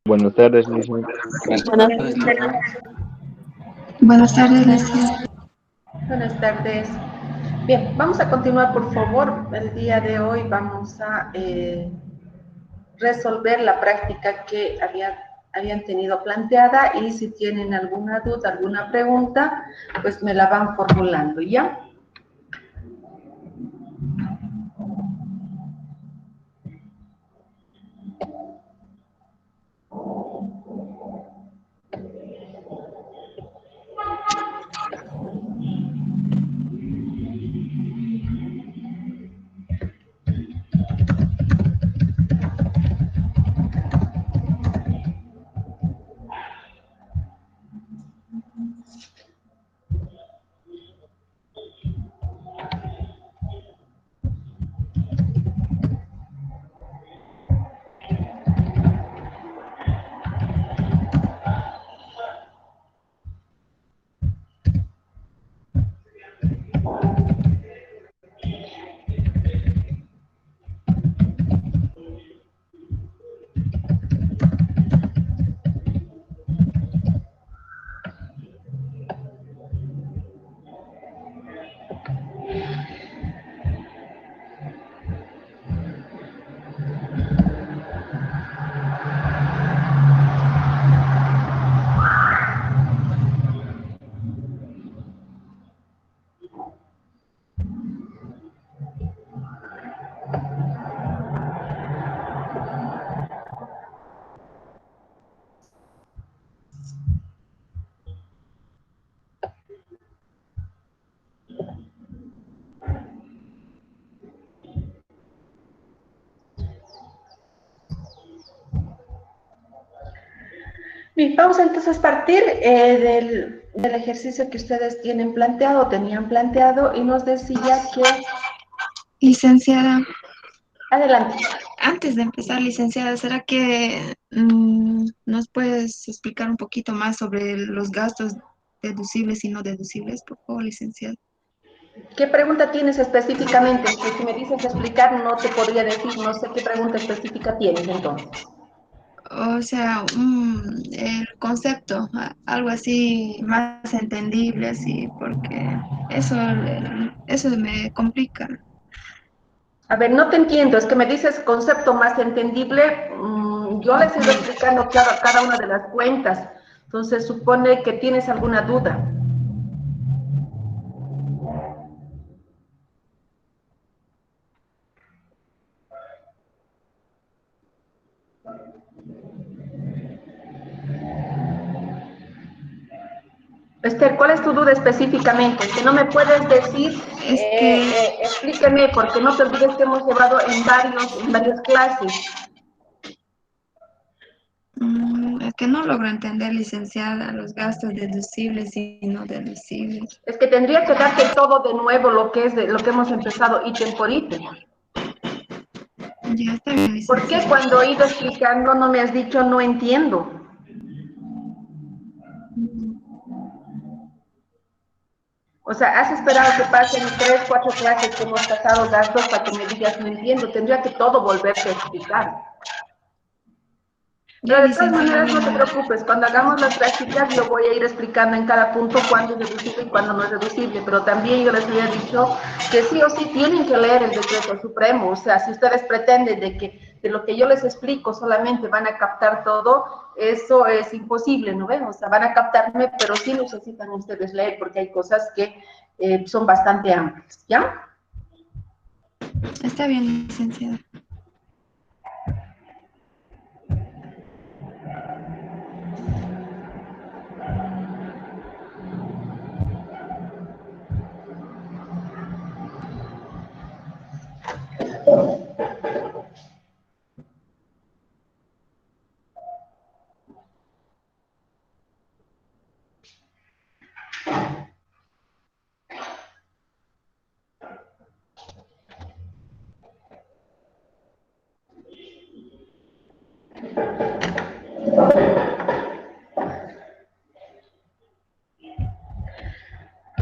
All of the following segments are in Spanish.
Buenas tardes, licenciada. Buenas tardes. Buenas tardes, licenciada. Buenas tardes. Bien, vamos a continuar, por favor. El día de hoy vamos a resolver la práctica que habían tenido planteada y si tienen alguna duda, alguna pregunta, pues me la van formulando, ¿ya? Bien, vamos entonces a partir del ejercicio que ustedes tienen planteado, tenían planteado, y nos decía que... Licenciada, Adelante. antes de empezar, licenciada, ¿será que nos puedes explicar un poquito más sobre los gastos deducibles y no deducibles, por favor, licenciada? ¿Qué pregunta tienes específicamente? Que si me dices explicar, no te podría decir, no sé qué pregunta específica tienes entonces. O sea, el concepto, algo así más entendible, así, porque eso me complica. A ver, no te entiendo, es que me dices concepto más entendible, yo les he ido explicando cada una de las cuentas, entonces supone que tienes alguna duda. Esther, ¿cuál es tu duda específicamente? Que no me puedes decir, Es que explíqueme, porque no te olvides que hemos llevado en varias clases. Es que no logro entender, licenciada, los gastos deducibles y no deducibles. Es que tendría que darte todo de nuevo lo que hemos empezado ítem por ítem. Ya está bien, ¿Por qué licenciada. cuando he ido explicando no me has dicho no entiendo? O sea, has esperado que pasen 3, 4 clases que hemos pasado gastos para que me digas no entiendo. Tendría que todo volverte a explicar. Ya, Pero de todas licenciada, maneras, no te preocupes, cuando hagamos las prácticas yo voy a ir explicando en cada punto cuándo es deducible y cuándo no es deducible, pero también yo les había dicho que sí o sí tienen que leer el decreto supremo, o sea, si ustedes pretenden de que de lo que yo les explico solamente van a captar todo, eso es imposible, ¿no ven? O sea, van a captarme, pero sí necesitan ustedes leer porque hay cosas que son bastante amplias, ¿ya? está bien, licenciada.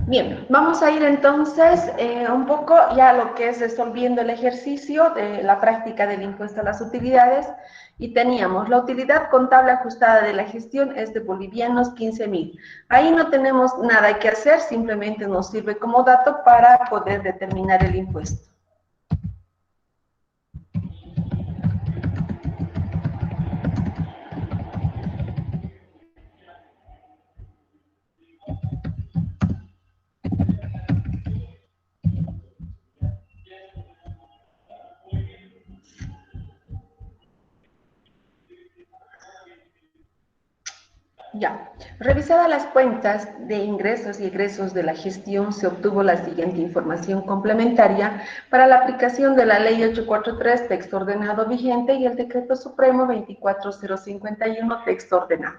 Bien, vamos a ir entonces un poco ya a lo que es resolviendo el ejercicio de la práctica del impuesto a las utilidades. Y teníamos la utilidad contable ajustada de la gestión es de bolivianos 15.000. Ahí no tenemos nada que hacer, simplemente nos sirve como dato para poder determinar el impuesto. Ya, revisadas las cuentas de ingresos y egresos de la gestión, se obtuvo la siguiente información complementaria para la aplicación de la Ley 843, texto ordenado vigente, y el Decreto Supremo 24051, texto ordenado.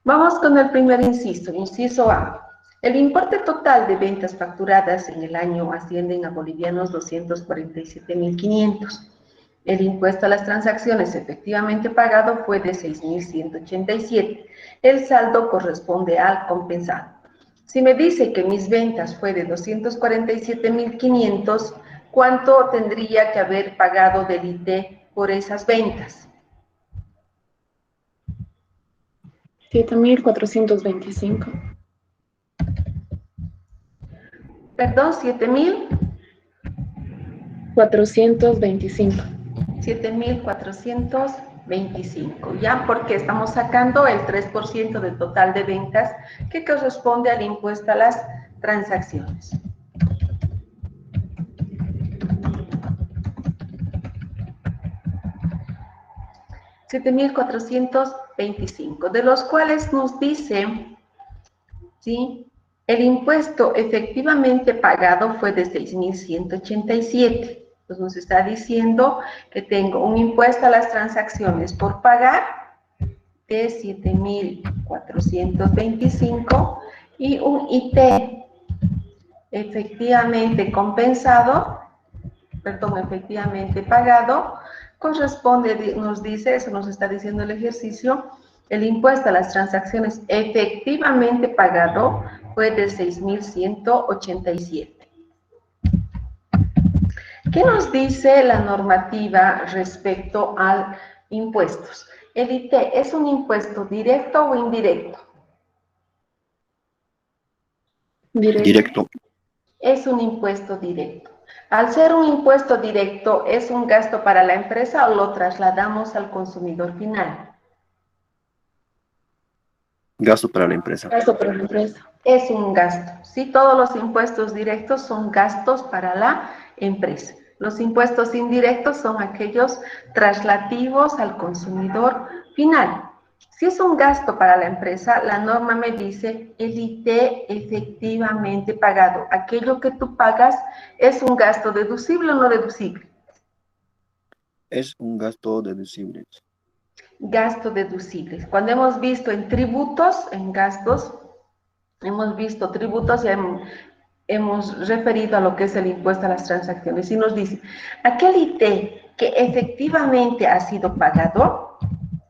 Vamos con el primer inciso, inciso A. El importe total de ventas facturadas en el año ascienden a bolivianos 247.500. El impuesto a las transacciones efectivamente pagado fue de 6.187. El saldo corresponde al compensado. Si me dice que mis ventas fue de 247.500, ¿cuánto tendría que haber pagado del IT por esas ventas? 7.425. Perdón, 7.000. 425. 7.425, ¿ya? Porque estamos sacando el 3% del total de ventas que corresponde al impuesto a las transacciones. $7.425, de los cuales nos dice, ¿sí? El impuesto efectivamente pagado fue de 6.187. Pues nos está diciendo que tengo un impuesto a las transacciones por pagar de 7.425 y un IT efectivamente compensado, perdón, efectivamente pagado, corresponde, nos dice, eso nos está diciendo el ejercicio, el impuesto a las transacciones efectivamente pagado fue de 6.187. ¿Qué nos dice la normativa respecto a impuestos? ¿El IT es un impuesto directo o indirecto? Directo. Es un impuesto directo. Al ser un impuesto directo, ¿es un gasto para la empresa o lo trasladamos al consumidor final? Gasto para la empresa. Gasto para la empresa. Es un gasto. Sí, todos los impuestos directos son gastos para la empresa. Los impuestos indirectos son aquellos traslativos al consumidor final. Si es un gasto para la empresa, la norma me dice el IT efectivamente pagado. Aquello que tú pagas es un gasto deducible o no deducible. Es un gasto deducible. Gasto deducible. Cuando hemos visto en tributos, en gastos, hemos visto tributos y hemos referido a lo que es el impuesto a las transacciones y nos dice, aquel IT que efectivamente ha sido pagado,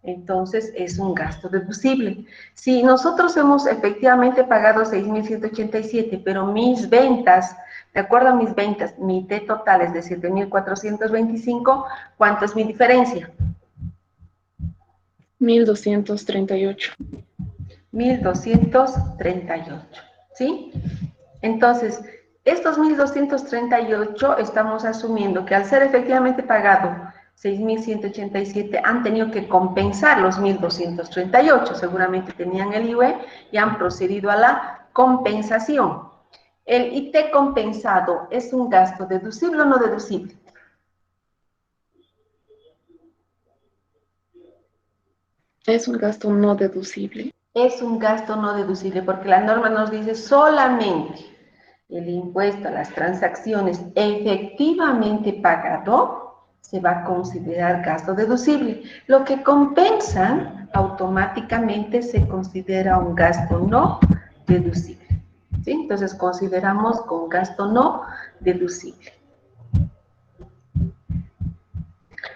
entonces es un gasto deducible. Si nosotros hemos efectivamente pagado 6.187, pero mis ventas, de acuerdo a mis ventas, mi IT total es de 7.425, ¿cuánto es mi diferencia? 1.238. 1.238, ¿sí? Entonces, estos 1.238 estamos asumiendo que al ser efectivamente pagado 6.187 han tenido que compensar los 1.238, seguramente tenían el IVA y han procedido a la compensación. ¿El IT compensado es un gasto deducible o no deducible? Es un gasto no deducible. Es un gasto no deducible porque la norma nos dice solamente el impuesto a las transacciones efectivamente pagado se va a considerar gasto deducible. Lo que compensan automáticamente se considera un gasto no deducible. ¿Sí? Entonces consideramos con gasto no deducible.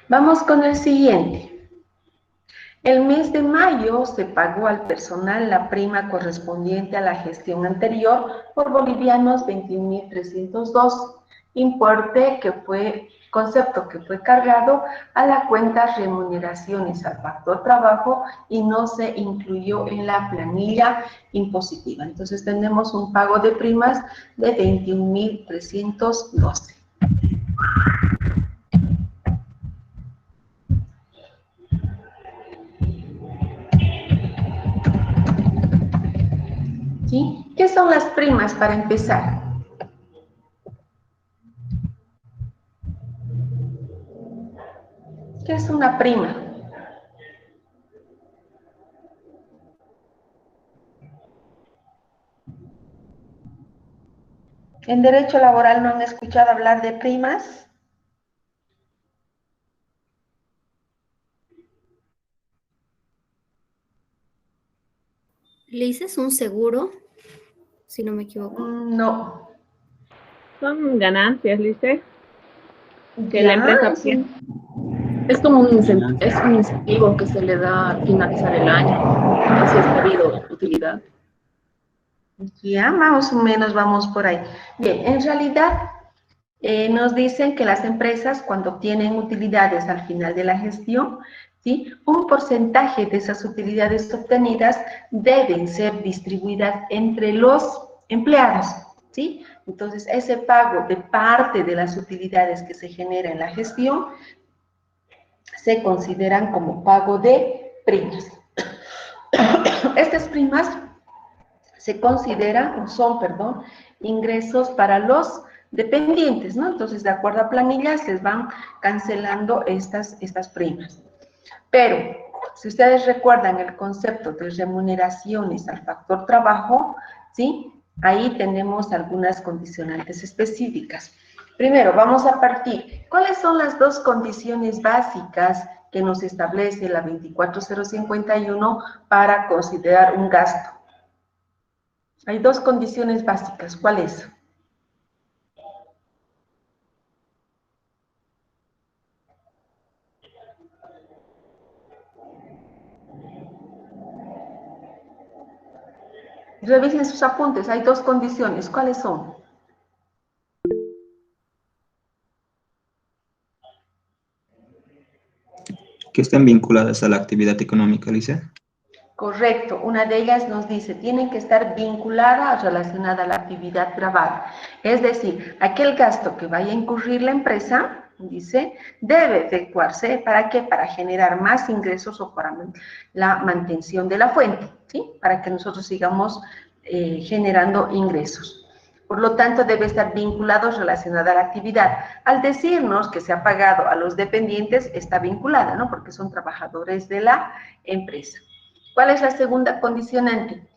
Vamos con el siguiente. El mes de mayo se pagó al personal la prima correspondiente a la gestión anterior por bolivianos 21.302, concepto que fue cargado a la cuenta remuneraciones al factor trabajo y no se incluyó en la planilla impositiva. Entonces tenemos un pago de primas de 21.312. ¿Sí? ¿Qué son las primas para empezar? ¿Qué es una prima? ¿En derecho laboral no han escuchado hablar de primas? ¿Le dices un seguro? Si no me equivoco. No. Son ganancias, Lice, que Ya, la empresa es obtiene. Es como es un incentivo que se le da al finalizar el año. Así es debido utilidad. Ya, más o menos vamos por ahí. Bien, en realidad nos dicen que las empresas cuando obtienen utilidades al final de la gestión, ¿sí? Un porcentaje de esas utilidades obtenidas deben ser distribuidas entre los empleados, ¿sí? Entonces, ese pago de parte de las utilidades que se genera en la gestión se consideran como pago de primas. Estas primas se consideran, o son, perdón, ingresos para los dependientes, ¿no? Entonces, de acuerdo a planillas, les van cancelando estas primas. Pero, si ustedes recuerdan el concepto de remuneraciones al factor trabajo, ¿sí? Ahí tenemos algunas condicionantes específicas. Primero, vamos a partir. ¿Cuáles son las dos condiciones básicas que nos establece la 24051 para considerar un gasto? Hay dos condiciones básicas. ¿Cuál es? Revisen sus apuntes. Hay dos condiciones. ¿Cuáles son? Que estén vinculadas a la actividad económica, Lice. Correcto, una de ellas nos dice, tienen que estar vinculadas, relacionada a la actividad grabada. Es decir, aquel gasto que vaya a incurrir la empresa, dice, debe efectuarse, ¿para qué? Para generar más ingresos o para la mantención de la fuente, ¿sí? Para que nosotros sigamos generando ingresos. Por lo tanto, debe estar vinculado, relacionada a la actividad. Al decirnos que se ha pagado a los dependientes, está vinculada, ¿no? Porque son trabajadores de la empresa. ¿Cuál es la segunda condicionante?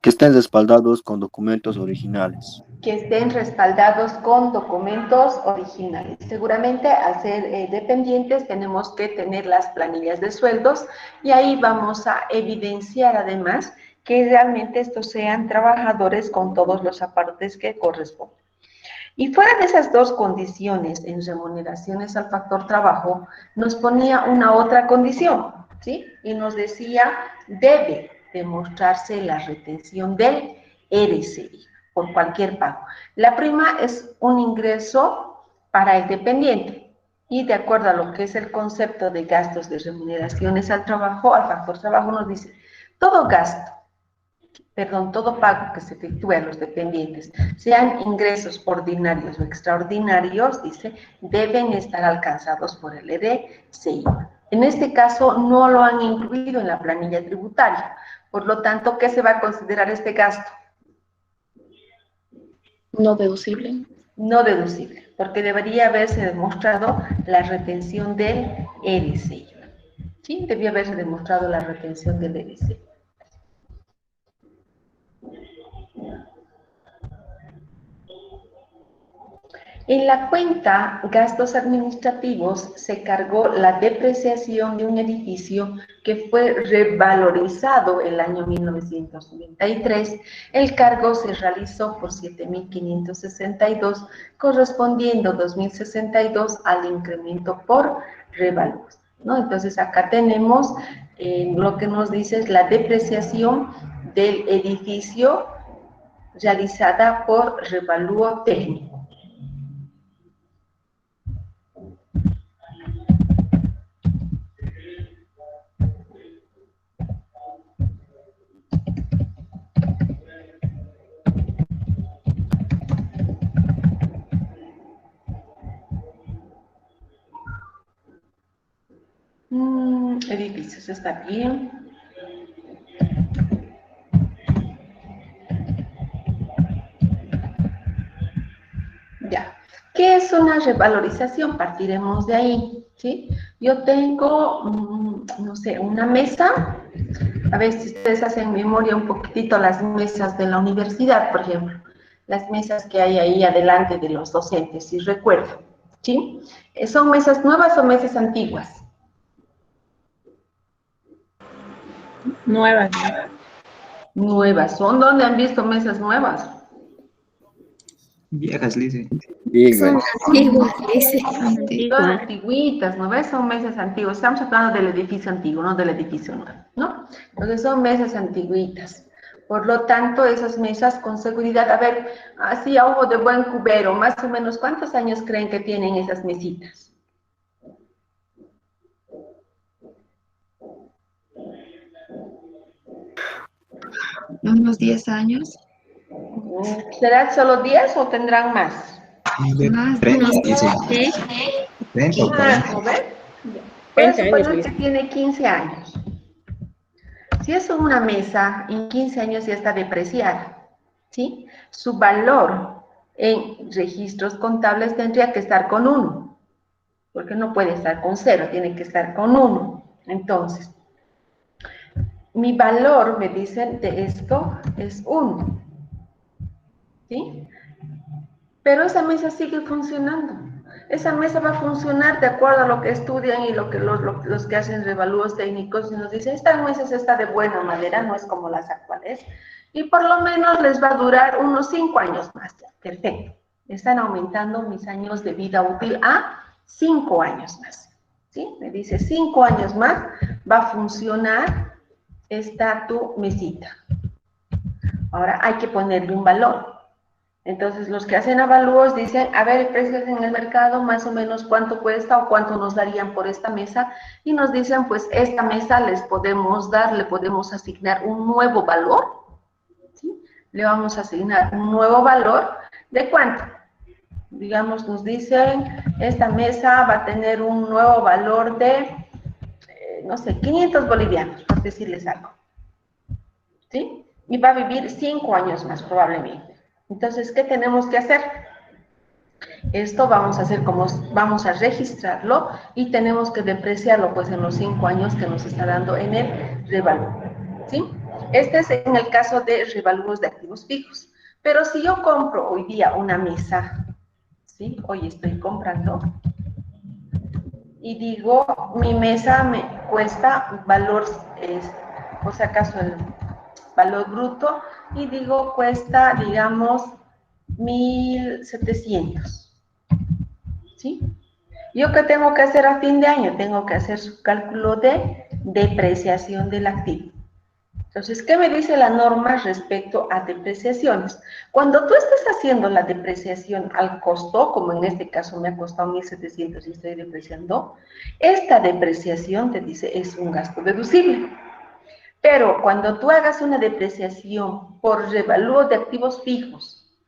Que estén respaldados con documentos originales. Que estén respaldados con documentos originales. Seguramente al ser dependientes tenemos que tener las planillas de sueldos y ahí vamos a evidenciar además que realmente estos sean trabajadores con todos los apartes que corresponden. Y fuera de esas dos condiciones en remuneraciones al factor trabajo, nos ponía una otra condición, ¿sí? Y nos decía, debe demostrarse la retención del RCI por cualquier pago. La prima es un ingreso para el dependiente y de acuerdo a lo que es el concepto de gastos de remuneraciones al trabajo, al factor trabajo nos dice, todo gasto, todo pago que se efectúe a los dependientes, sean ingresos ordinarios o extraordinarios, dice, deben estar alcanzados por el RCI. En este caso, no lo han incluido en la planilla tributaria. Por lo tanto, ¿qué se va a considerar este gasto? No deducible. No deducible, porque debería haberse demostrado la retención del RCI. ¿Sí? Debía haberse demostrado la retención del RCI. En la cuenta gastos administrativos se cargó la depreciación de un edificio que fue revalorizado el año 1993. El cargo se realizó por 7.562, correspondiendo 2.062 al incremento por revalúos. ¿no? Entonces acá tenemos lo que nos dice es la depreciación del edificio realizada por revalúo técnico. Edificios, está bien. Ya. ¿Qué es una revalorización? Partiremos de ahí, ¿sí? Yo tengo, no sé, una mesa. A ver si ustedes hacen memoria un poquitito las mesas de la universidad, por ejemplo. Las mesas que hay ahí adelante de los docentes, si recuerdo, ¿sí? ¿Son mesas nuevas o mesas antiguas? Nuevas. Nuevas. ¿Son? ¿Dónde han visto mesas nuevas? Viejas, Lice. Son antiguas, dice. Son antiguitas, ¿no ves? Son mesas antiguas. Estamos hablando del edificio antiguo, no del edificio nuevo, ¿no? Entonces son mesas antiguitas. Por lo tanto, esas mesas con seguridad, a ver, así a ojo de buen cubero, más o menos, ¿cuántos años creen que tienen esas mesitas? Unos 10 años. ¿Será solo 10 o tendrán más? Más. 30, dice. ¿Sí? 30 o Más, 40. ¿no ves? Puede 20 años, suponer que tiene 15 años. Si es una mesa, en 15 años ya está depreciada, ¿sí? Su valor en registros contables tendría que estar con 1, porque no puede estar con 0, tiene que estar con 1. Entonces, mi valor, me dicen, de esto es 1, ¿sí? Pero esa mesa sigue funcionando. Esa mesa va a funcionar de acuerdo a lo que estudian y lo que los que hacen revalúos técnicos y nos dicen, esta mesa está de buena madera, no es como las actuales, y por lo menos les va a durar unos 5 años más. Perfecto. Están aumentando mis años de vida útil a 5 años más. ¿Sí? Me dice, 5 años más va a funcionar esta tu mesita. Ahora hay que ponerle un valor. Entonces, los que hacen avalúos dicen, a ver, precios en el mercado, más o menos cuánto cuesta o cuánto nos darían por esta mesa, y nos dicen, pues, esta mesa les podemos dar, le podemos asignar un nuevo valor, ¿sí? Le vamos a asignar un nuevo valor, ¿de cuánto? Digamos, nos dicen, esta mesa va a tener un nuevo valor de, no sé, 500 bolivianos, por decirles algo, ¿sí? Y va a vivir 5 años más, probablemente. Entonces, ¿qué tenemos que hacer? Esto vamos a hacer como, vamos a registrarlo y tenemos que depreciarlo pues en los 5 años que nos está dando en el revalúo, ¿sí? Este es en el caso de revalúos de activos fijos. Pero si yo compro hoy día una mesa, ¿sí? Hoy estoy comprando y digo, mi mesa me cuesta valor, por si acaso el valor bruto, y digo, cuesta, digamos, 1.700, ¿sí? ¿Yo qué tengo que hacer a fin de año? Tengo que hacer su cálculo de depreciación del activo. Entonces, ¿qué me dice la norma respecto a depreciaciones? Cuando tú estás haciendo la depreciación al costo, como en este caso me ha costado 1.700 y estoy depreciando, esta depreciación te dice es un gasto deducible. Pero cuando tú hagas una depreciación por revalúo de activos fijos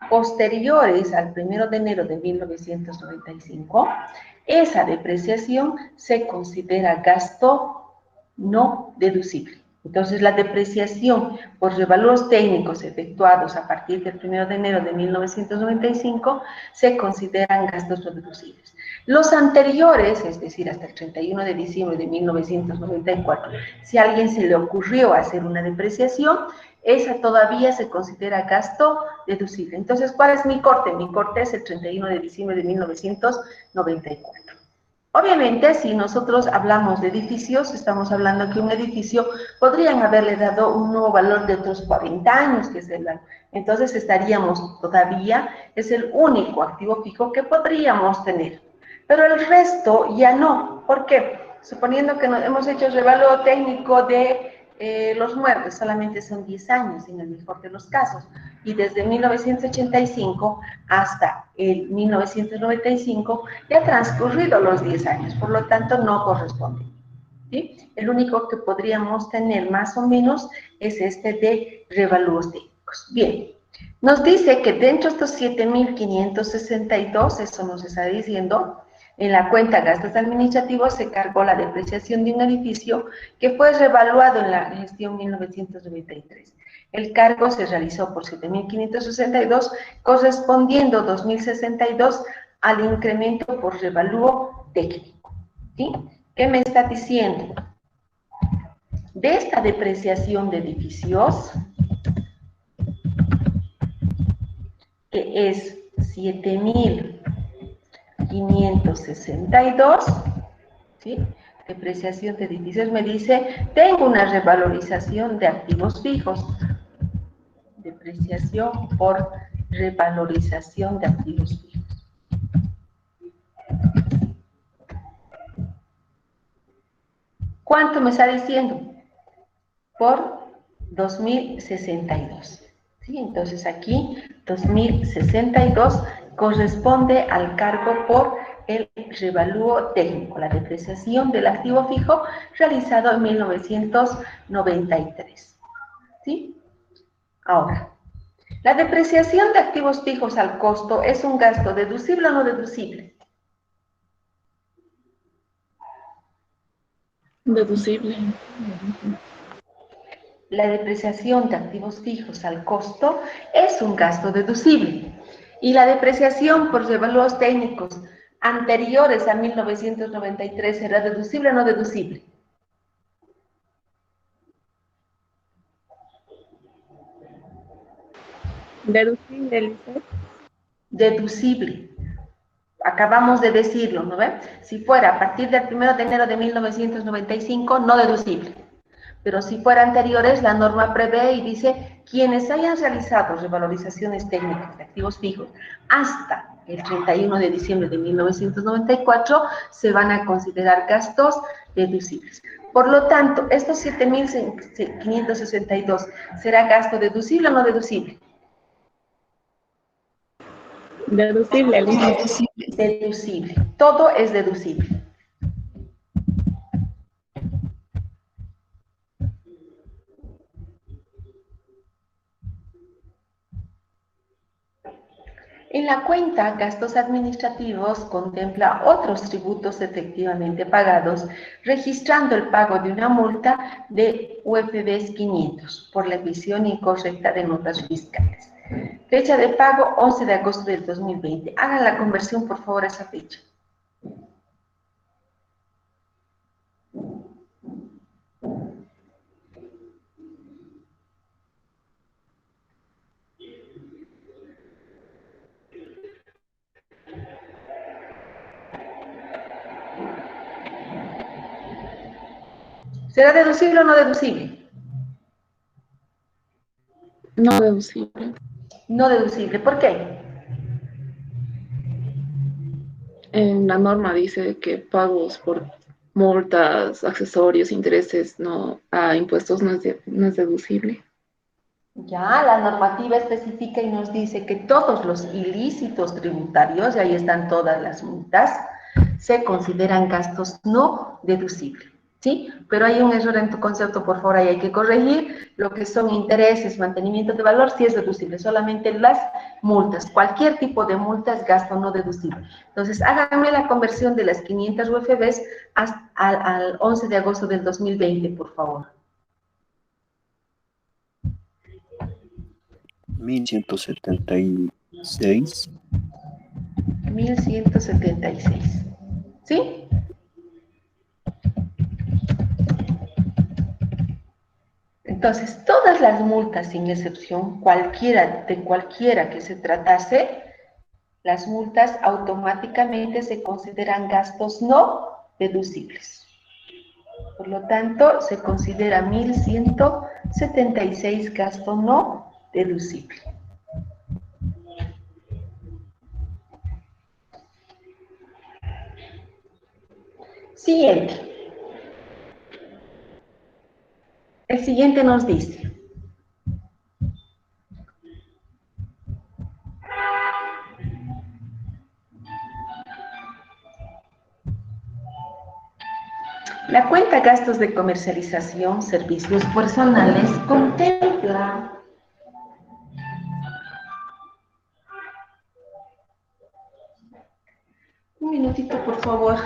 posteriores al 1 de enero de 1995, esa depreciación se considera gasto no deducible. Entonces, la depreciación por revalúos técnicos efectuados a partir del 1 de enero de 1995 se consideran gastos no deducibles. Los anteriores, es decir, hasta el 31 de diciembre de 1994, si a alguien se le ocurrió hacer una depreciación, esa todavía se considera gasto deducible. Entonces, ¿cuál es mi corte? Mi corte es el 31 de diciembre de 1994. Obviamente, si nosotros hablamos de edificios, estamos hablando que un edificio podrían haberle dado un nuevo valor de otros 40 años, que es el año. Entonces, estaríamos todavía, es el único activo fijo que podríamos tener. Pero el resto ya no. ¿Por qué? Suponiendo que hemos hecho el revalúo técnico de los muebles, solamente son 10 años en el mejor de los casos, y desde 1985 hasta el 1995 ya han transcurrido los 10 años, por lo tanto no corresponde. ¿Sí? El único que podríamos tener más o menos es este de revalúos técnicos. Bien, nos dice que dentro de estos 7.562, eso nos está diciendo, en la cuenta gastos administrativos se cargó la depreciación de un edificio que fue revaluado en la gestión 1993. El cargo se realizó por 7.562, correspondiendo 2.062 al incremento por revalúo técnico. ¿Sí? ¿Qué me está diciendo? De esta depreciación de edificios, que es 7.562, ¿sí? Depreciación de edificios, me dice, tengo una revalorización de activos fijos. Depreciación por revalorización de activos fijos. ¿Cuánto me está diciendo? Por 2062. ¿Sí? Entonces aquí 2062 corresponde al cargo por el revalúo técnico, la depreciación del activo fijo realizado en 1993. ¿Sí? Ahora, la depreciación de activos fijos al costo es un gasto deducible o no deducible. Deducible. La depreciación de activos fijos al costo es un gasto deducible. Y la depreciación por revaluos técnicos anteriores a 1993, ¿será deducible o no deducible? Deducible, Lisette. Deducible. Acabamos de decirlo, ¿no ven? Si fuera a partir del 1 de enero de 1995, no deducible. Pero si fuera anteriores, la norma prevé y dice, quienes hayan realizado revalorizaciones técnicas de activos fijos hasta el 31 de diciembre de 1994, se van a considerar gastos deducibles. Por lo tanto, estos 7.562, ¿será gasto deducible o no deducible? Deducible, Lisette. Deducible. Todo es deducible. En la cuenta gastos administrativos contempla otros tributos efectivamente pagados, registrando el pago de una multa de UFBs 500 por la emisión incorrecta de notas fiscales. Fecha de pago 11 de agosto del 2020. Hagan la conversión, por favor, a esa fecha. ¿Será deducible o no deducible? No deducible. No deducible. ¿Por qué? En la norma dice que pagos por multas, accesorios, intereses, no, a impuestos no es deducible. Ya, la normativa especifica y nos dice que todos los ilícitos tributarios, y ahí están todas las multas, se consideran gastos no deducibles, ¿sí? Pero hay un error en tu concepto, por favor, ahí hay que corregir. Lo que son intereses, mantenimiento de valor, sí es deducible, solamente las multas. Cualquier tipo de multa es gasto no deducible. Entonces, háganme la conversión de las 500 UFBs al 11 de agosto del 2020, por favor. 1176. 1176. ¿Sí? Entonces, todas las multas, sin excepción, cualquiera que se tratase, las multas automáticamente se consideran gastos no deducibles. Por lo tanto, se considera 1176 gasto no deducible. Siguiente. El siguiente nos dice, la cuenta gastos de comercialización, servicios personales contempla. Un minutito, por favor.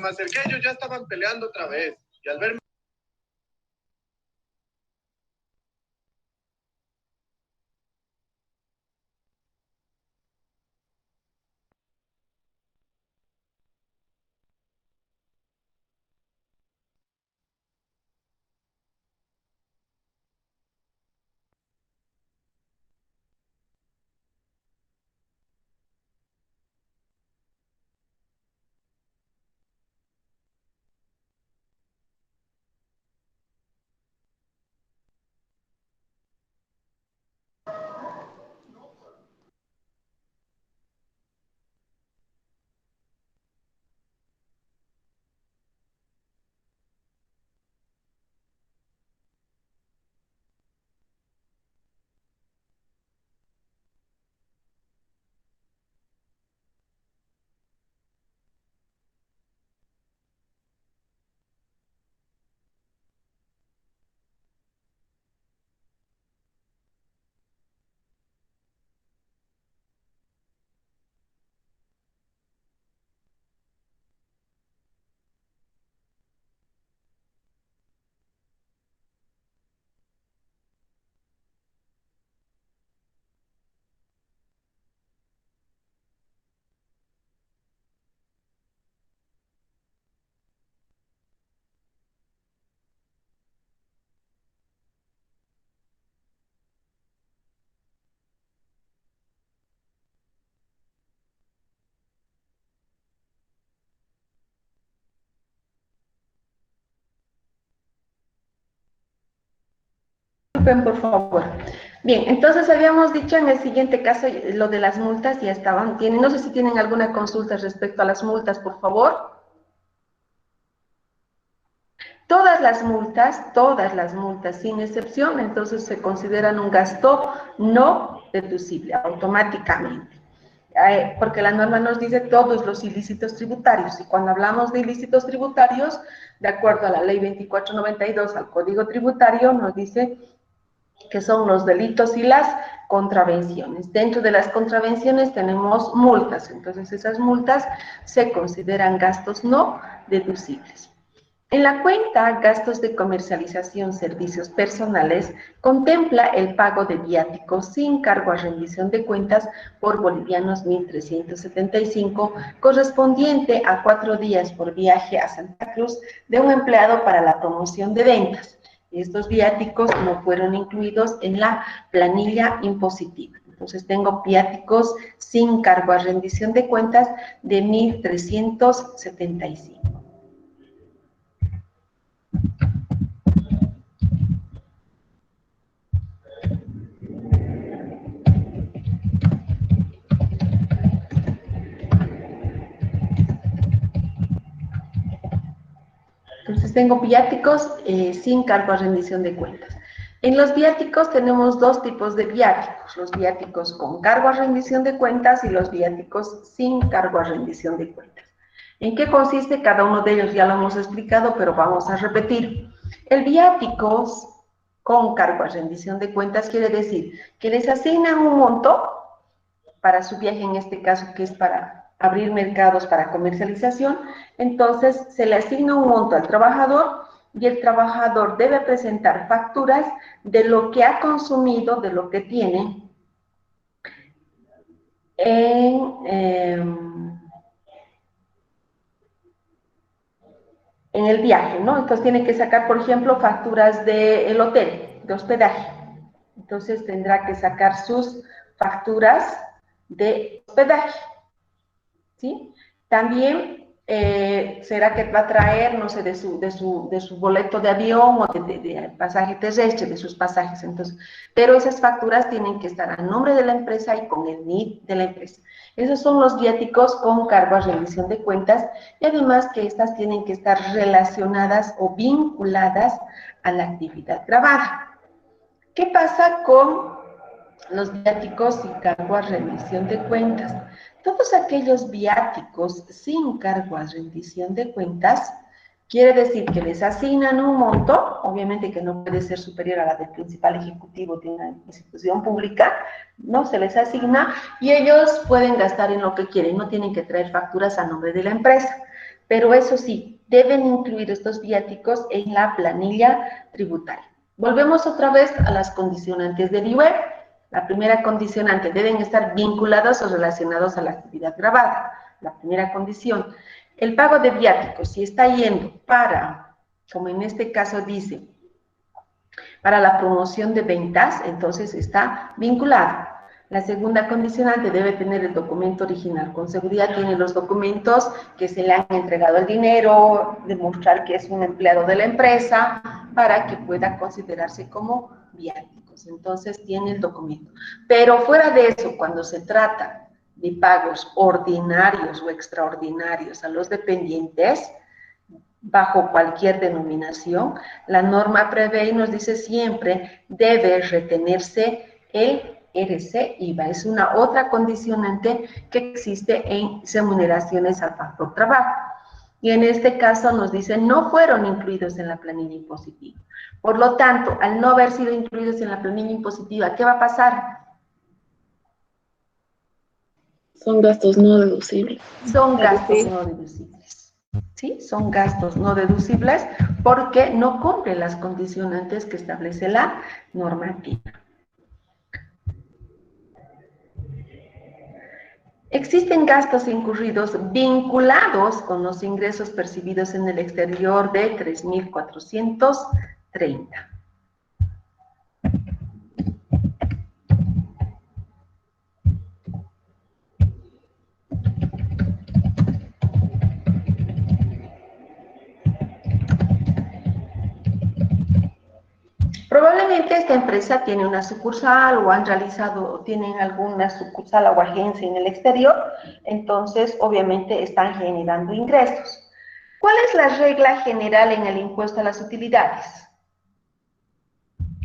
Me acerqué, ellos ya estaban peleando otra vez. Y al verme disculpen, por favor. Bien, entonces habíamos dicho en el siguiente caso lo de las multas, ya estaban. No sé si tienen alguna consulta respecto a las multas, por favor. Todas las multas, sin excepción, entonces se consideran un gasto no deducible automáticamente. Porque la norma nos dice todos los ilícitos tributarios, y cuando hablamos de ilícitos tributarios, de acuerdo a la ley 2492 al Código Tributario, nos dice que son los delitos y las contravenciones. Dentro de las contravenciones tenemos multas, entonces esas multas se consideran gastos no deducibles. En la cuenta gastos de comercialización servicios personales contempla el pago de viáticos sin cargo a rendición de cuentas por bolivianos 1.375 correspondiente a 4 días por viaje a Santa Cruz de un empleado para la promoción de ventas. Estos viáticos no fueron incluidos en la planilla impositiva. Entonces tengo viáticos sin cargo a rendición de cuentas de 1.375. Entonces tengo viáticos sin cargo a rendición de cuentas. En los viáticos tenemos dos tipos de viáticos, los viáticos con cargo a rendición de cuentas y los viáticos sin cargo a rendición de cuentas. ¿En qué consiste cada uno de ellos? Ya lo hemos explicado, pero vamos a repetir. El viáticos con cargo a rendición de cuentas quiere decir que les asignan un monto para su viaje, en este caso que es para abrir mercados para comercialización, entonces se le asigna un monto al trabajador y el trabajador debe presentar facturas de lo que ha consumido, de lo que tiene en el viaje, ¿no? Entonces tiene que sacar, por ejemplo, facturas del hotel, de hospedaje. Entonces tendrá que sacar sus facturas de hospedaje, ¿sí? También será que va a traer, no sé, de su boleto de avión o de pasaje terrestre, de sus pasajes. Entonces, pero esas facturas tienen que estar a nombre de la empresa y con el NID de la empresa. Esos son los viáticos con cargo a rendición de cuentas, y además que estas tienen que estar relacionadas o vinculadas a la actividad grabada. ¿Qué pasa con los viáticos sin cargo a rendición de cuentas? Todos aquellos viáticos sin cargo a rendición de cuentas, quiere decir que les asignan un monto, obviamente que no puede ser superior a la del principal ejecutivo de una institución pública, ¿no? Se les asigna y ellos pueden gastar en lo que quieren, no tienen que traer facturas a nombre de la empresa. Pero eso sí, deben incluir estos viáticos en la planilla tributaria. Volvemos otra vez a las condicionantes del IUE. La primera condicionante, deben estar vinculados o relacionados a la actividad grabada. La primera condición. El pago de viáticos, si está yendo para, como en este caso dice, para la promoción de ventas, entonces está vinculado. La segunda condicionante, debe tener el documento original. Con seguridad tiene los documentos que se le han entregado el dinero, demostrar que es un empleado de la empresa, para que pueda considerarse como viáticos. Entonces tiene el documento. Pero fuera de eso, cuando se trata de pagos ordinarios o extraordinarios a los dependientes, bajo cualquier denominación, la norma prevé y nos dice siempre debe retenerse el RC IVA. Es una otra condicionante que existe en remuneraciones al factor trabajo. Y en este caso nos dice no fueron incluidos en la planilla impositiva. Por lo tanto, al no haber sido incluidos en la planilla impositiva, ¿qué va a pasar? Son gastos no deducibles. Son gastos no deducibles. ¿Sí? Son gastos no deducibles porque no cumplen las condicionantes que establece la normativa. Existen gastos incurridos vinculados con los ingresos percibidos en el exterior de 3.430. obviamente esta empresa tiene una sucursal o tienen alguna sucursal o agencia en el exterior, entonces obviamente están generando ingresos. ¿Cuál es la regla general en el impuesto a las utilidades?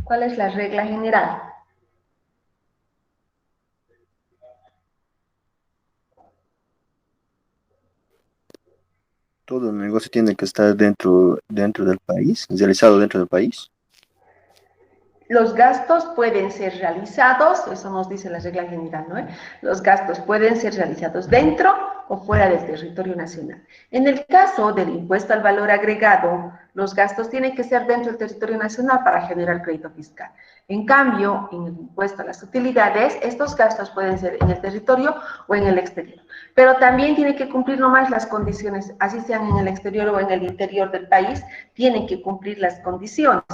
¿Cuál es la regla general? Todo el negocio tiene que estar dentro del país, realizado dentro del país. Los gastos pueden ser realizados, eso nos dice la regla general, ¿no? Los gastos pueden ser realizados dentro o fuera del territorio nacional. En el caso del impuesto al valor agregado, los gastos tienen que ser dentro del territorio nacional para generar crédito fiscal. En cambio, en el impuesto a las utilidades, estos gastos pueden ser en el territorio o en el exterior. Pero también tienen que cumplir nomás las condiciones, así sean en el exterior o en el interior del país, tienen que cumplir las condiciones.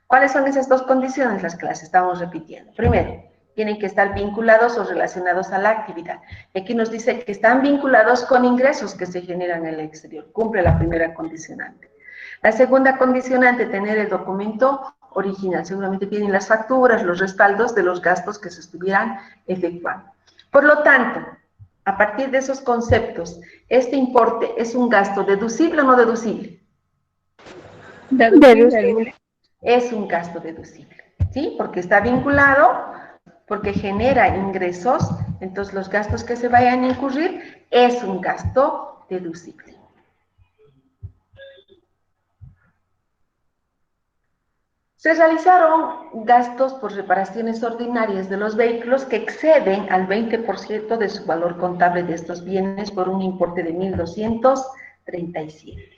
¿Cuáles son esas dos condiciones? Las que las estamos repitiendo. Primero, tienen que estar vinculados o relacionados a la actividad. Y aquí nos dice que están vinculados con ingresos que se generan en el exterior. Cumple la primera condicionante. La segunda condicionante, tener el documento original. Seguramente tienen las facturas, los respaldos de los gastos que se estuvieran efectuando. Por lo tanto, a partir de esos conceptos, ¿este importe es un gasto deducible o no deducible? Deducible. Es un gasto deducible, ¿sí? Porque está vinculado, porque genera ingresos, entonces los gastos que se vayan a incurrir es un gasto deducible. Se realizaron gastos por reparaciones ordinarias de los vehículos que exceden al 20% de su valor contable de estos bienes por un importe de 1.237.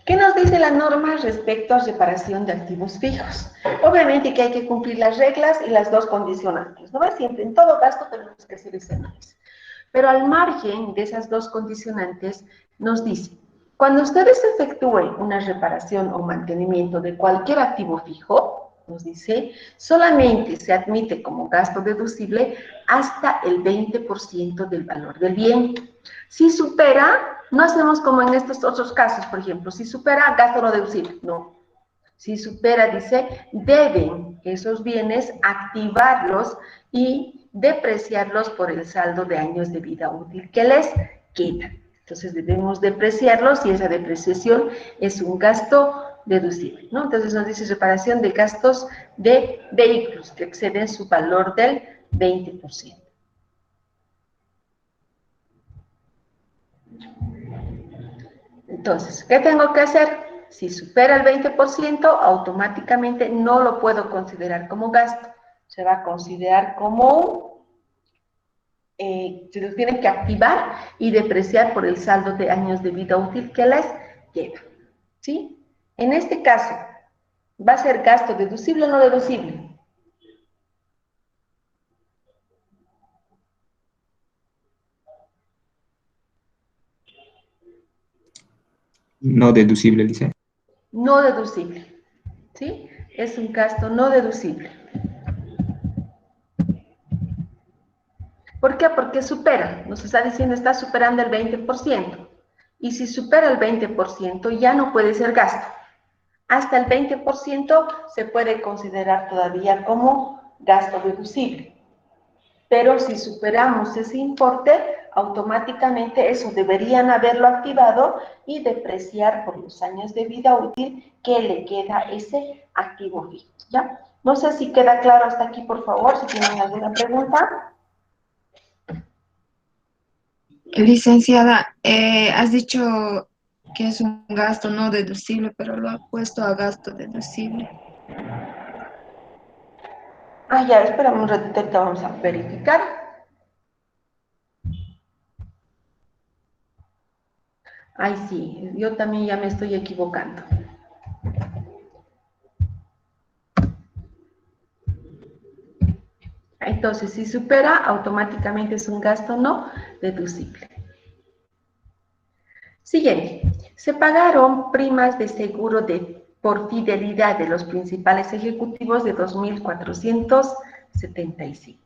¿Qué nos dice la norma respecto a reparación de activos fijos? Obviamente que hay que cumplir las reglas y las dos condicionantes, ¿no? Siempre en todo gasto tenemos que hacer ese análisis. Pero al margen de esas dos condicionantes nos dice, cuando ustedes efectúen una reparación o mantenimiento de cualquier activo fijo, nos dice, solamente se admite como gasto deducible hasta el 20% del valor del bien. Si supera, no hacemos como en estos otros casos, por ejemplo, si supera, gasto no deducible, no. Si supera, dice, deben esos bienes activarlos y depreciarlos por el saldo de años de vida útil que les queda. Entonces debemos depreciarlos y esa depreciación es un gasto deducible, ¿no? Entonces nos dice reparación de gastos de vehículos que exceden su valor del 20%. Entonces, ¿qué tengo que hacer? Si supera el 20%, automáticamente no lo puedo considerar como gasto. Se va a considerar como se lo tienen que activar y depreciar por el saldo de años de vida útil que les queda. ¿Sí? En este caso, ¿va a ser gasto deducible o no deducible? No deducible, dice. No deducible, ¿sí? Es un gasto no deducible. ¿Por qué? Porque supera, nos está diciendo está superando el 20%. Y si supera el 20% ya no puede ser gasto. Hasta el 20% se puede considerar todavía como gasto deducible. Pero si superamos ese importe, automáticamente eso deberían haberlo activado y depreciar por los años de vida útil que le queda ese activo fijo, ¿ya? No sé si queda claro hasta aquí, por favor, si tienen alguna pregunta. Licenciada, has dicho que es un gasto no deducible, pero lo ha puesto a gasto deducible. Ah, ya, espérame un ratito, ahorita vamos a verificar. Ay, sí, yo también ya me estoy equivocando. Entonces, si supera, automáticamente es un gasto no deducible. Siguiente. Se pagaron primas de seguro de por fidelidad de los principales ejecutivos de 2.475.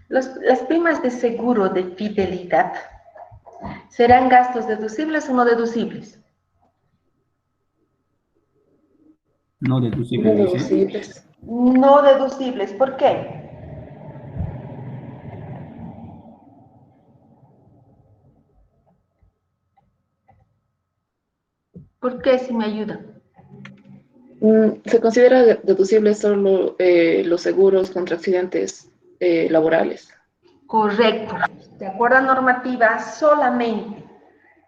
Las primas de seguro de fidelidad serán gastos deducibles o no deducibles. No No deducible, dice. deducibles. No deducibles, ¿por qué? ¿Por qué? Si me ayudan. Se considera deducible solo los seguros contra accidentes laborales. Correcto. De acuerdo a normativa, solamente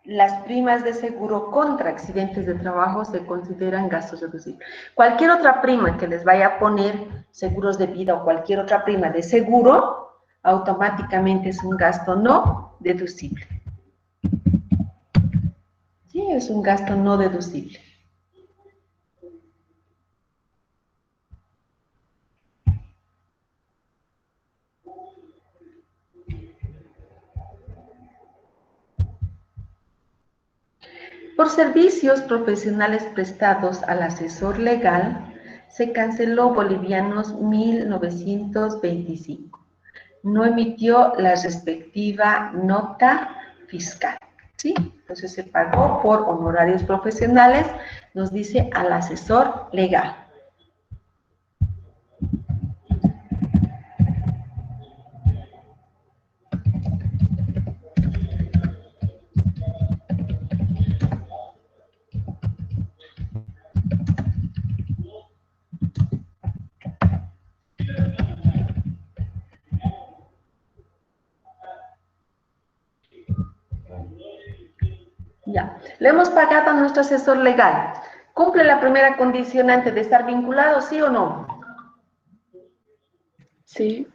las primas de seguro contra accidentes de trabajo se consideran gastos deducibles. Cualquier otra prima que les vaya a poner, seguros de vida o cualquier otra prima de seguro, automáticamente es un gasto no deducible. Sí, es un gasto no deducible. Por servicios profesionales prestados al asesor legal, se canceló bolivianos 1.925. No emitió la respectiva nota fiscal, ¿sí? Entonces se pagó por honorarios profesionales, nos dice al asesor legal. Ya, le hemos pagado a nuestro asesor legal. ¿Cumple la primera condicionante de estar vinculado, sí o no? Sí,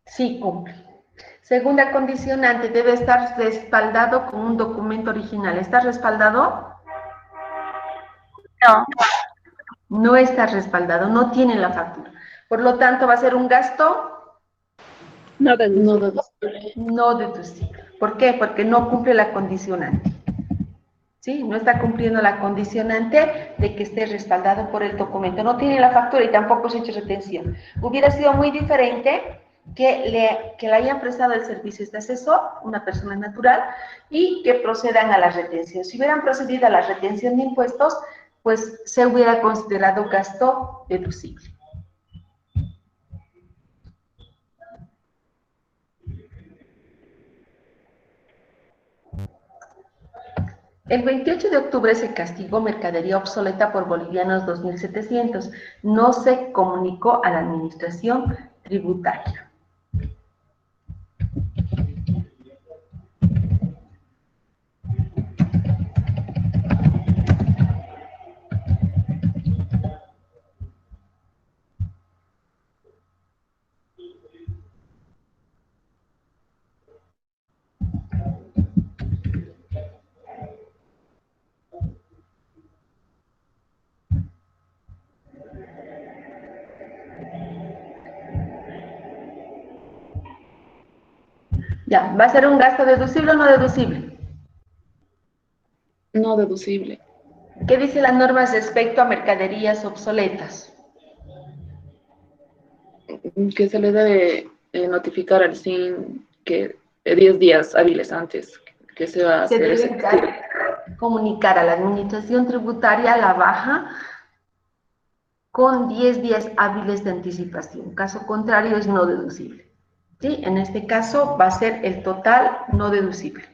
Sí, cumple. Segunda condicionante, debe estar respaldado con un documento original. ¿Está respaldado? No. No está respaldado, no tiene la factura. Por lo tanto, va a ser un gasto No no deducible. deducible. no deducible. ¿Por qué? Porque no cumple la condicionante. ¿Sí? No está cumpliendo la condicionante de que esté respaldado por el documento. No tiene la factura y tampoco se ha hecho retención. Hubiera sido muy diferente que le hayan prestado el servicio este asesor, una persona natural, y que procedan a la retención. Si hubieran procedido a la retención de impuestos, pues se hubiera considerado gasto deducible. El 28 de octubre se castigó mercadería obsoleta por bolivianos 2.700. No se comunicó a la administración tributaria. Ya, ¿va a ser un gasto deducible o no deducible? No deducible. ¿Qué dice la norma respecto a mercaderías obsoletas? Que se le debe notificar al SIN que 10 días hábiles antes que se va a Se hacer debe comunicar a la administración tributaria la baja con 10 días hábiles de anticipación. Caso contrario, es no deducible. ¿Sí? En este caso va a ser el total no deducible.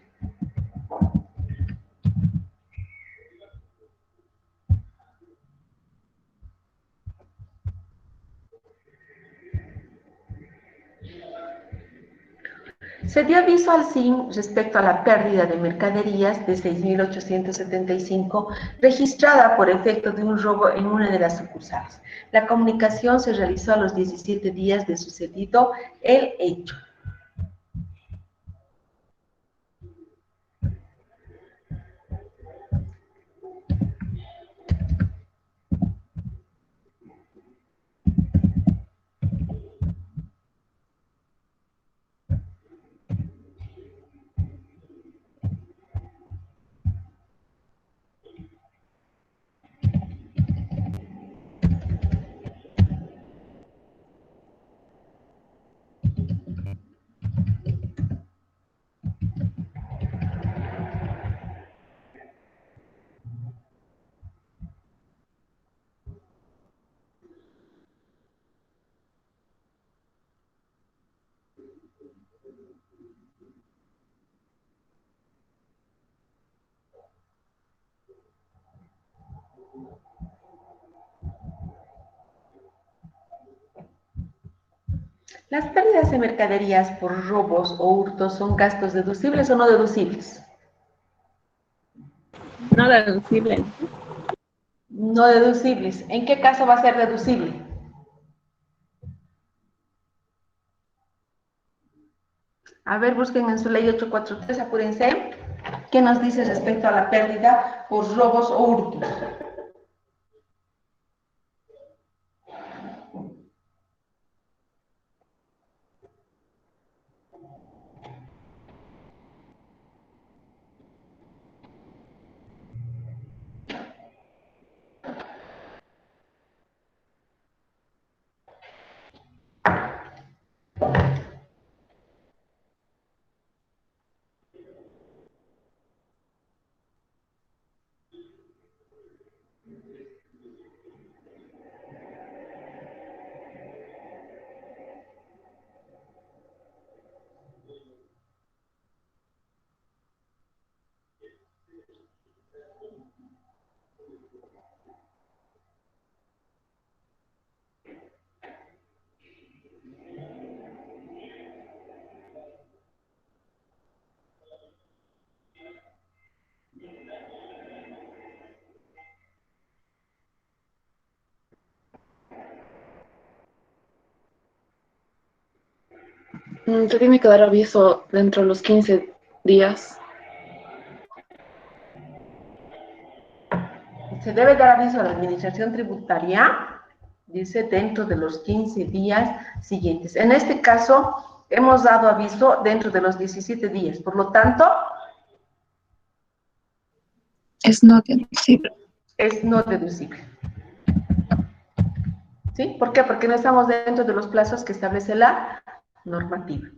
Se dio aviso al SIN respecto a la pérdida de mercaderías de 6.875 registrada por efecto de un robo en una de las sucursales. La comunicación se realizó a los 17 días de sucedido el hecho. ¿Las pérdidas de mercaderías por robos o hurtos son gastos deducibles o no deducibles? No deducible. No deducibles. ¿En qué caso va a ser deducible? A ver, busquen en su ley 843, apúrense. ¿Qué nos dice respecto a la pérdida por robos o hurtos? Se tiene que dar aviso dentro de los 15 días. Se debe dar aviso a la administración tributaria, dice, dentro de los 15 días siguientes. En este caso, hemos dado aviso dentro de los 17 días. Por lo tanto, Es no deducible. es no deducible. ¿Sí? ¿Por qué? Porque no estamos dentro de los plazos que establece la normativa.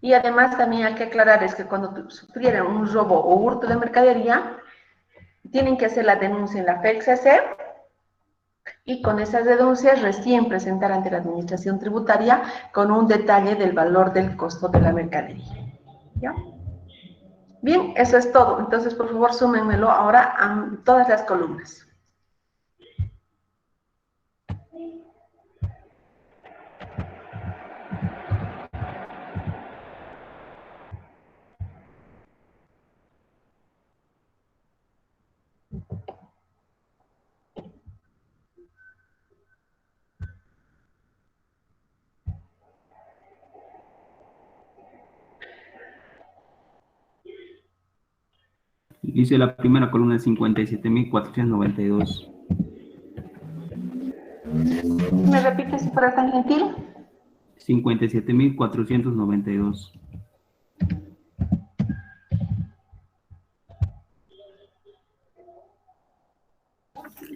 Y además también hay que aclarar es que cuando sufrieran un robo o hurto de mercadería, tienen que hacer la denuncia en la FECCC y con esas denuncias recién presentar ante la administración tributaria con un detalle del valor del costo de la mercadería. ¿Ya? Bien, eso es todo. Entonces, por favor, súmenmelo ahora a todas las columnas. Dice la primera columna de 57.492. ¿Me repites si fueras tan gentil? 57.492.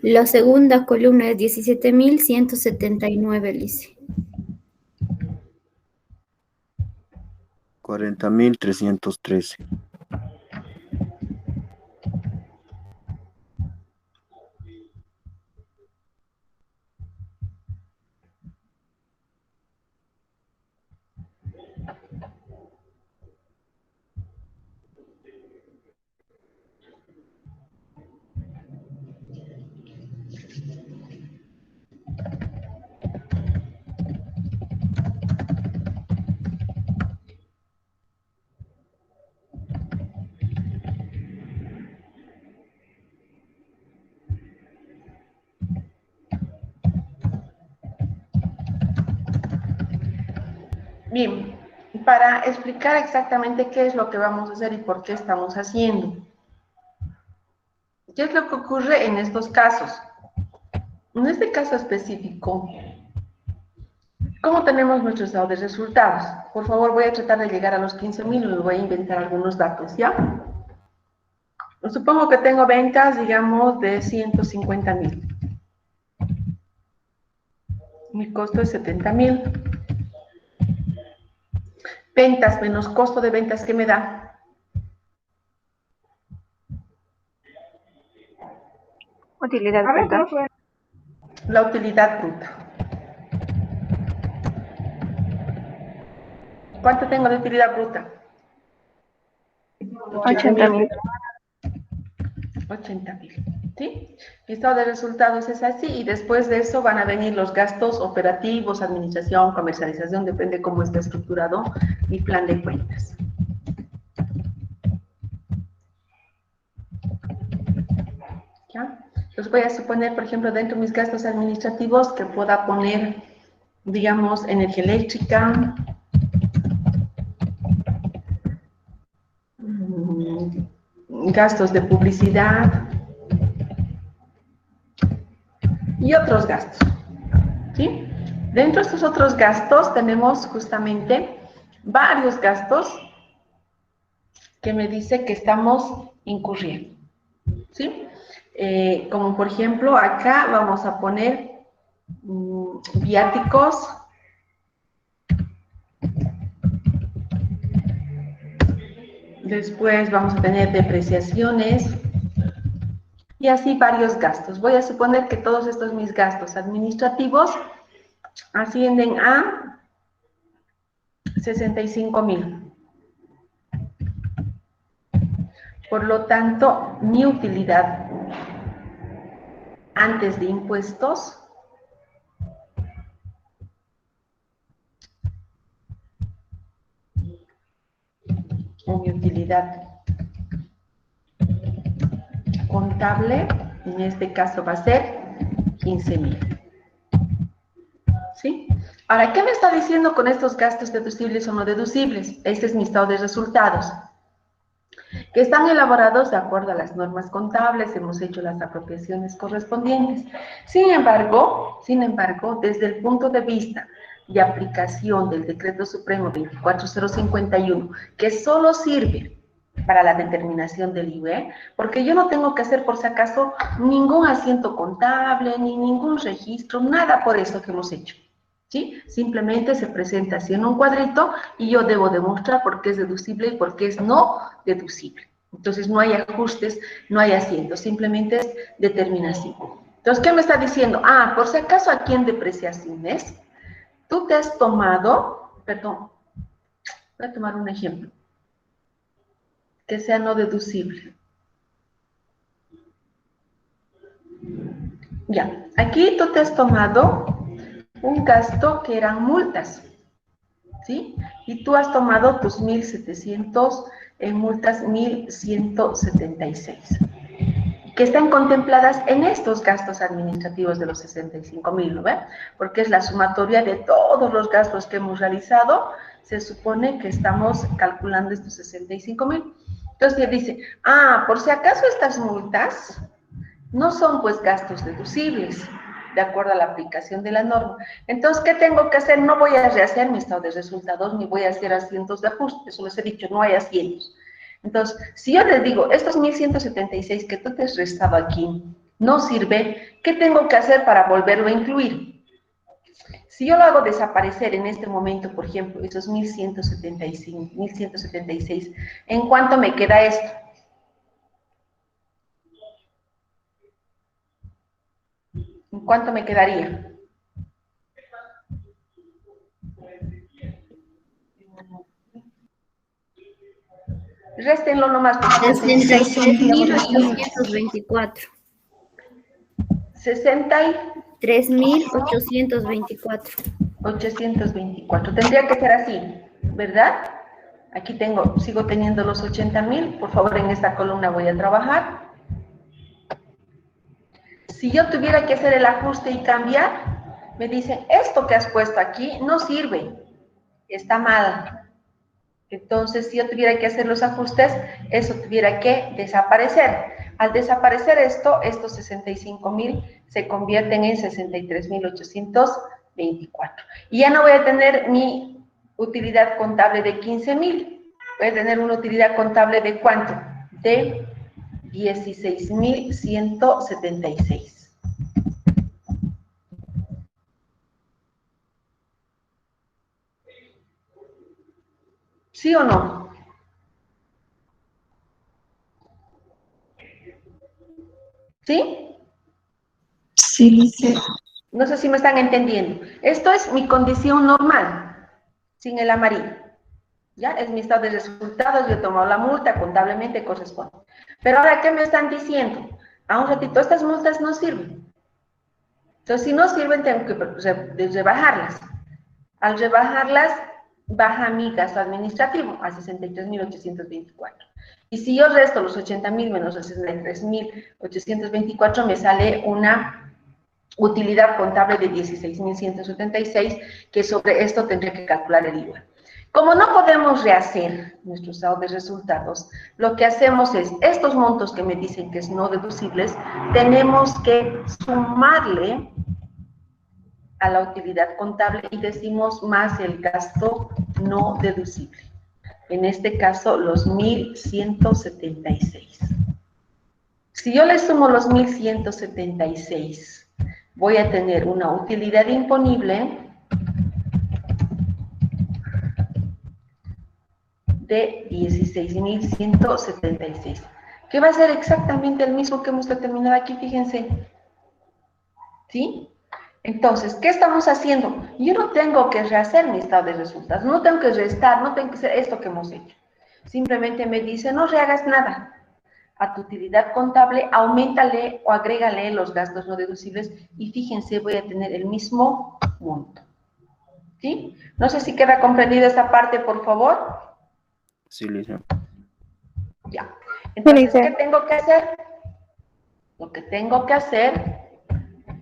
La segunda columna es 17.179, Lice. 40.313. Bien, para explicar exactamente qué es lo que vamos a hacer y por qué estamos haciendo. ¿Qué es lo que ocurre en estos casos? En este caso específico, ¿cómo tenemos nuestro estado de resultados? Por favor, voy a tratar de llegar a los 15.000 y les voy a inventar algunos datos, ¿ya? Supongo que tengo ventas, digamos, de 150.000. Mi costo es 70.000. Ventas menos costo de ventas, ¿qué me da? Utilidad bruta. La utilidad bruta. ¿Cuánto tengo de utilidad bruta? 80.000. 80.000. ¿Sí? Mi estado de resultados es así y después de eso van a venir los gastos operativos, administración, comercialización, depende cómo está estructurado mi plan de cuentas. ¿Ya? Entonces voy a suponer, por ejemplo, dentro de mis gastos administrativos que pueda poner, digamos, energía eléctrica, gastos de publicidad y otros gastos. ¿Sí? Dentro de estos otros gastos tenemos justamente varios gastos que me dice que estamos incurriendo. ¿Sí? Como por ejemplo, acá vamos a poner viáticos, después vamos a tener depreciaciones y así varios gastos. Voy a suponer que todos estos mis gastos administrativos ascienden a 65,000. Por lo tanto, mi utilidad antes de impuestos o mi utilidad contable, en este caso va a ser 15,000. ¿Sí? Ahora, ¿qué me está diciendo con estos gastos deducibles o no deducibles? Este es mi estado de resultados, que están elaborados de acuerdo a las normas contables, hemos hecho las apropiaciones correspondientes. Sin embargo, desde el punto de vista de aplicación del Decreto Supremo 24051, que solo sirve para la determinación del IVA, porque yo no tengo que hacer, por si acaso, ningún asiento contable, ni ningún registro, nada por eso que hemos hecho. ¿Sí? Simplemente se presenta así en un cuadrito y yo debo demostrar por qué es deducible y por qué es no deducible. Entonces no hay ajustes, no hay asientos, simplemente es determinación. Entonces, ¿qué me está diciendo? Ah, por si acaso aquí en depreciaciones, tú te has tomado, perdón, voy a tomar un ejemplo, que sea no deducible. Ya, aquí tú te has tomado un gasto que eran multas, ¿sí? Y tú has tomado tus 1.700 en multas 1.176, que están contempladas en estos gastos administrativos de los 65,000, ¿no ve? Porque es la sumatoria de todos los gastos que hemos realizado, se supone que estamos calculando estos 65,000. Entonces dice, ah, por si acaso estas multas no son pues gastos deducibles, de acuerdo a la aplicación de la norma. Entonces, ¿qué tengo que hacer? No voy a rehacer mi estado de resultados, ni voy a hacer asientos de ajuste, eso les he dicho, no hay asientos. Entonces, si yo les digo, estos 1.176 que tú te has restado aquí, no sirve, ¿qué tengo que hacer para volverlo a incluir? Si yo lo hago desaparecer en este momento, por ejemplo, esos 1.176, ¿en cuánto me queda esto? ¿En cuánto me quedaría? Réstenlo nomás. 63.824. 63.824. 824. Tendría que ser así, ¿verdad? Aquí tengo, sigo teniendo los 80,000. Por favor, en esta columna voy a trabajar. Si yo tuviera que hacer el ajuste y cambiar, me dicen, esto que has puesto aquí no sirve, está mal. Entonces, si yo tuviera que hacer los ajustes, eso tuviera que desaparecer. Al desaparecer esto, estos 65,000 se convierten en 63.824. Y ya no voy a tener mi utilidad contable de 15,000. Voy a tener una utilidad contable de ¿cuánto? De 16.176. ¿Sí o no? ¿Sí? Sí, Lice. No sé si me están entendiendo. Esto es mi condición normal, sin el amarillo. ¿Ya? Es mi estado de resultados, yo he tomado la multa, contablemente corresponde. Pero ahora, ¿qué me están diciendo? A un ratito, estas multas no sirven. Entonces, si no sirven, tengo que rebajarlas. Al rebajarlas, baja mi gasto administrativo a 63.824. Y si yo resto los 80.000 menos los 63.824, me sale una utilidad contable de 16.176, que sobre esto tendré que calcular el IVA. Como no podemos rehacer nuestro estado de resultados, lo que hacemos es, estos montos que me dicen que es no deducibles, tenemos que sumarle a la utilidad contable y decimos más el gasto no deducible. En este caso, los 1.176. Si yo le sumo los 1.176, voy a tener una utilidad imponible de 16.176, que va a ser exactamente el mismo que hemos determinado aquí, fíjense. ¿Sí? Entonces, ¿qué estamos haciendo? Yo no tengo que rehacer mi estado de resultados, no tengo que restar, no tengo que hacer esto que hemos hecho. Simplemente me dice, no rehagas nada. A tu utilidad contable, auméntale o agrégale los gastos no deducibles y fíjense, voy a tener el mismo monto. ¿Sí? No sé si queda comprendida esta parte, por favor. Sí, Licia. Ya. Entonces, ¿qué tengo que hacer? Lo que tengo que hacer,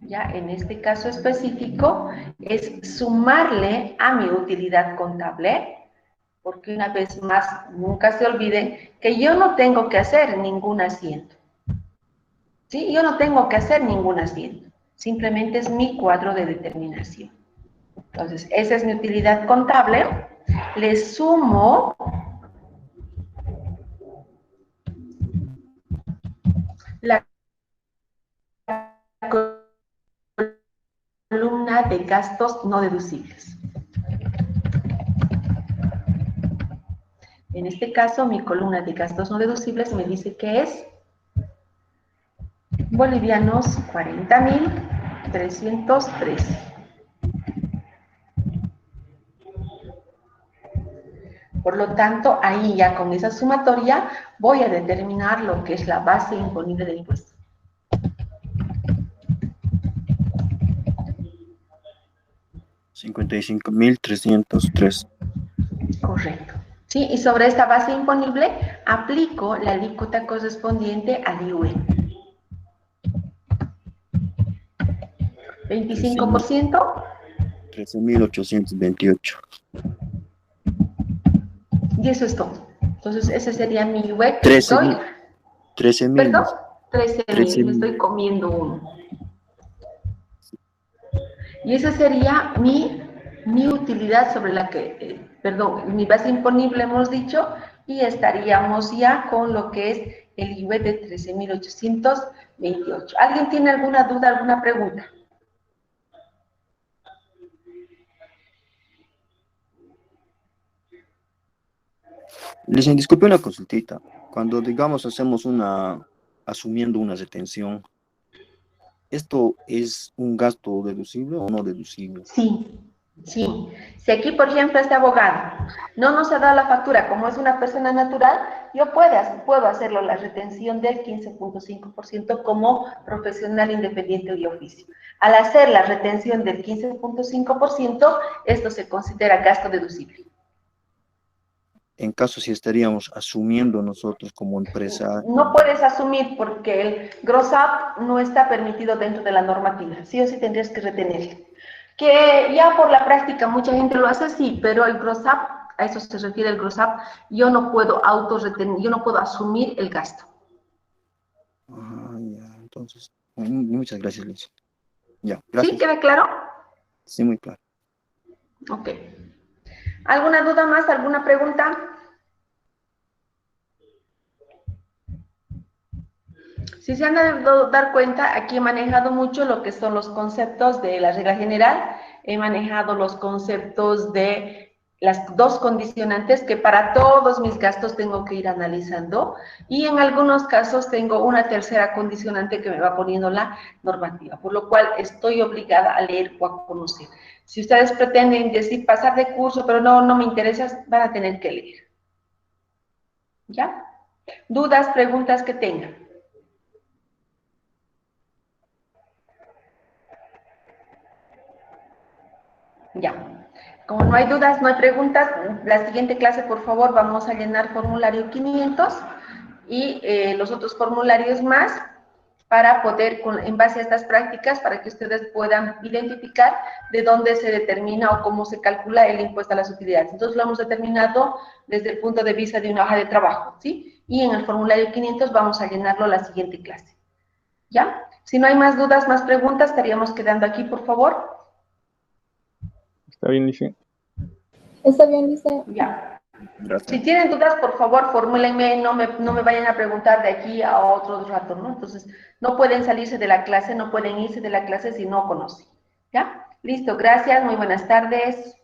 ya en este caso específico, es sumarle a mi utilidad contable, porque una vez más, nunca se olviden que yo no tengo que hacer ningún asiento. ¿Sí? Yo no tengo que hacer ningún asiento. Simplemente es mi cuadro de determinación. Entonces, esa es mi utilidad contable. Le sumo la columna de gastos no deducibles. En este caso, mi columna de gastos no deducibles me dice que es bolivianos 40.313. Por lo tanto, ahí ya con esa sumatoria voy a determinar lo que es la base imponible del impuesto. $55.303. Correcto. ¿Sí? Y sobre esta base imponible aplico la alícuota correspondiente al IUE. 25%. 13.828. Y eso es todo. Entonces, ese sería mi IUE que 13 estoy... mil. 13.000. ¿Perdón? 13.000. 13.000. Me estoy comiendo uno. Y esa sería mi utilidad sobre la que, perdón, mi base imponible hemos dicho, y estaríamos ya con lo que es el IVA de 13.828. ¿Alguien tiene alguna duda, alguna pregunta? Les disculpe una consultita. Cuando, digamos, asumiendo una retención, ¿esto es un gasto deducible o no deducible? Sí, sí. Si aquí, por ejemplo, este abogado no nos ha dado la factura, como es una persona natural, yo puedo hacerlo la retención del 15.5% como profesional independiente y oficio. Al hacer la retención del 15.5%, esto se considera gasto deducible. En caso si estaríamos asumiendo nosotros como empresa. No puedes asumir porque el gross up no está permitido dentro de la normativa. Sí o sí tendrías que retenerlo. Que ya por la práctica mucha gente lo hace, sí, pero el gross up, a eso se refiere el gross up, yo no puedo yo no puedo asumir el gasto. Ah, ya, entonces, muchas gracias, Licia. Ya, gracias. ¿Sí? ¿Queda claro? Sí, muy claro. Ok. ¿Alguna duda más? ¿Alguna pregunta? Si se han dado dar cuenta, aquí he manejado mucho lo que son los conceptos de la regla general, he manejado los conceptos de las dos condicionantes que para todos mis gastos tengo que ir analizando y en algunos casos tengo una tercera condicionante que me va poniendo la normativa, por lo cual estoy obligada a leer o a conocer. Si ustedes pretenden decir pasar de curso, pero no me interesa, van a tener que leer. ¿Ya? ¿Dudas, preguntas que tengan? Ya. Como no hay dudas, no hay preguntas, la siguiente clase, por favor, vamos a llenar formulario 500 y los otros formularios más para poder, en base a estas prácticas, para que ustedes puedan identificar de dónde se determina o cómo se calcula el impuesto a las utilidades. Entonces, lo hemos determinado desde el punto de vista de una hoja de trabajo, ¿sí? Y en el formulario 500 vamos a llenarlo la siguiente clase. ¿Ya? Si no hay más dudas, más preguntas, estaríamos quedando aquí, por favor. Está bien, Lice. Está bien, Lice. Ya. Gracias. Si tienen dudas, por favor, formúlenme, no me vayan a preguntar de aquí a otro rato, ¿no? Entonces, no pueden salirse de la clase, no pueden irse de la clase si no conocen, ¿ya? Listo, gracias, muy buenas tardes.